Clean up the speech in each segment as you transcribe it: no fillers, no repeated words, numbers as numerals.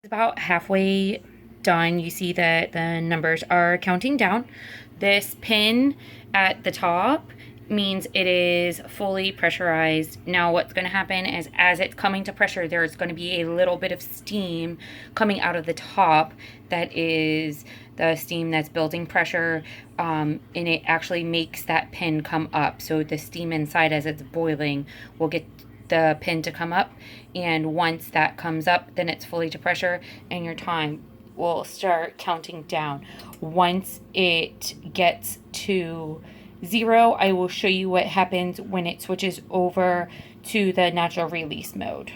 About halfway done. You see that the numbers are counting down. This pin at the top means it is fully pressurized. Now what's going to happen is as it's coming to pressure, there's going to be a little bit of steam coming out of the top. That is the steam that's building pressure, and it actually makes that pin come up. So the steam inside as it's boiling will get the pin to come up, and once that comes up, then it's fully to pressure and your time will start counting down. Once it gets to 0, I will show you what happens when it switches over to the natural release mode.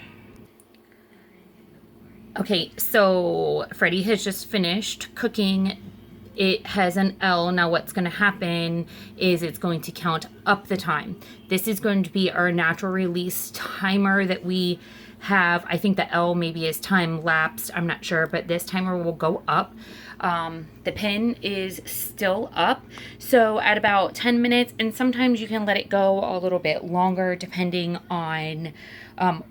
Okay, so Freddie has just finished cooking. It has an L. Now what's going to happen is it's going to count up the time. This is going to be our natural release timer that we have. I think the L maybe is time lapsed. I'm not sure, but this timer will go up. The pin is still up. So at about 10 minutes, and sometimes you can let it go a little bit longer depending on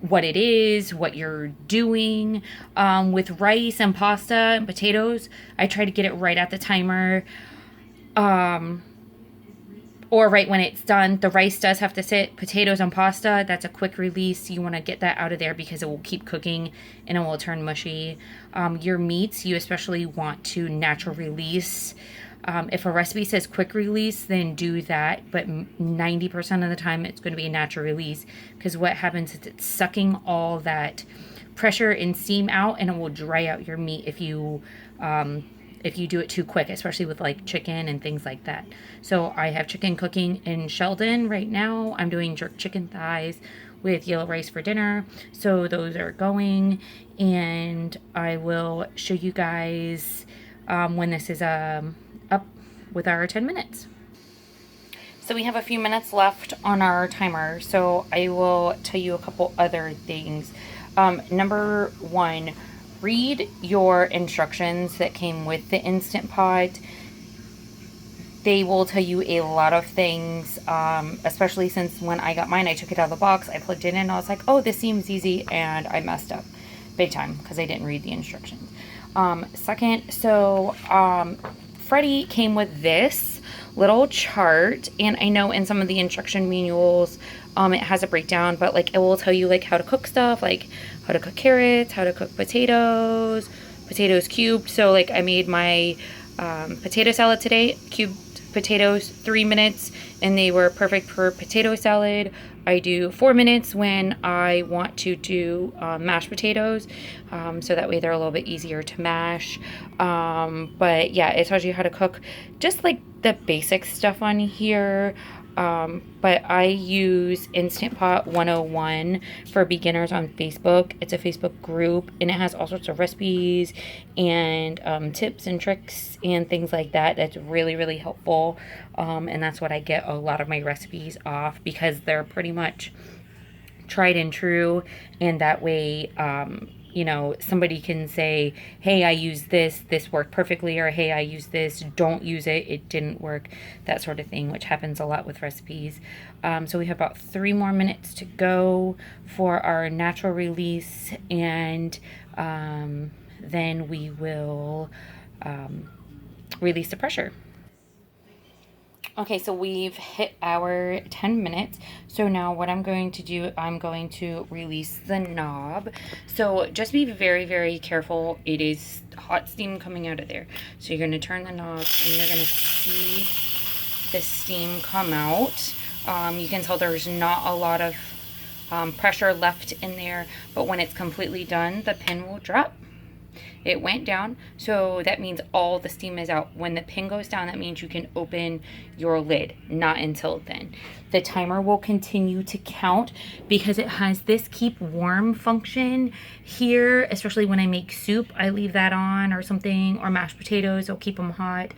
what it is, what you're doing. With rice and pasta and potatoes, I try to get it right at the timer. Or right when it's done. The rice does have to sit. Potatoes and pasta, that's a quick release. You want to get that out of there because it will keep cooking and it will turn mushy. Your meats, you especially want to natural release. If a recipe says quick release, then do that. But 90% of the time, it's going to be a natural release because what happens is it's sucking all that pressure and steam out, and it will dry out your meat if you do it too quick, especially with like chicken and things like that. So I have chicken cooking in Sheldon right now. I'm doing jerk chicken thighs with yellow rice for dinner. So those are going, and I will show you guys when this is up with our 10 minutes. So we have a few minutes left on our timer. So I will tell you a couple other things. Number one, read your instructions that came with the Instant Pot. They will tell you a lot of things, especially since when I got mine, I took it out of the box, I plugged it in, and I was like, oh, this seems easy, and I messed up big time because I didn't read the instructions. Second, so Freddie came with this little chart, and I know in some of the instruction manuals, it has a breakdown, but like it will tell you like how to cook stuff, like how to cook carrots, how to cook potatoes cubed. So like I made my potato salad today, cubed potatoes, 3 minutes, and they were perfect for potato salad. I do 4 minutes when I want to do mashed potatoes, so that way they're a little bit easier to mash. But yeah, it tells you how to cook just like the basic stuff on here. But I use Instant Pot 101 for beginners on Facebook. It's a Facebook group, and it has all sorts of recipes and tips and tricks and things like that. That's really, really helpful. And that's what I get a lot of my recipes off because they're pretty much tried and true. And that way, somebody can say, hey, I used this worked perfectly, or hey, I used this, don't use it, it didn't work, that sort of thing, which happens a lot with recipes. So we have about 3 more minutes to go for our natural release, and then we will release the pressure. Okay, so we've hit our 10 minutes. So now what I'm going to do, I'm going to release the knob. So just be very, very careful. It is hot steam coming out of there. So you're going to turn the knob and you're going to see the steam come out. You can tell there's not a lot of pressure left in there, but when it's completely done, the pin will drop. It went down, so that means all the steam is out. When the pin goes down, that means you can open your lid. Not until then. The timer will continue to count because it has this keep warm function here, especially when I make soup. I leave that on or something, or mashed potatoes, it'll keep them hot.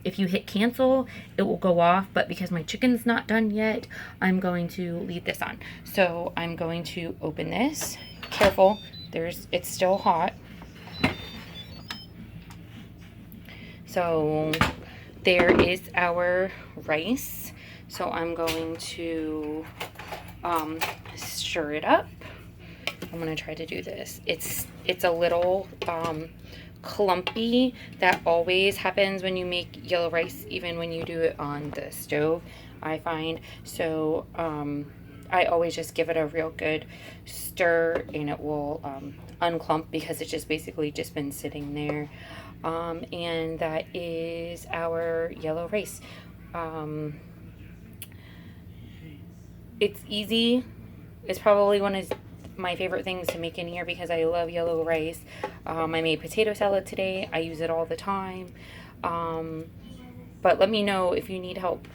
If you hit cancel, it will go off, but because my chicken's not done yet, I'm going to leave this on. So I'm going to open this. Careful, it's still hot. So there is our rice. So I'm going to stir it up. I'm gonna try to do this. It's a little clumpy. That always happens when you make yellow rice, even when you do it on the stove, I find. So I always just give it a real good stir, and it will unclump because it's just basically just been sitting there. And that is our yellow rice. It's easy. It's probably one of my favorite things to make in here because I love yellow rice. I made potato salad today. I use it all the time. But let me know if you need help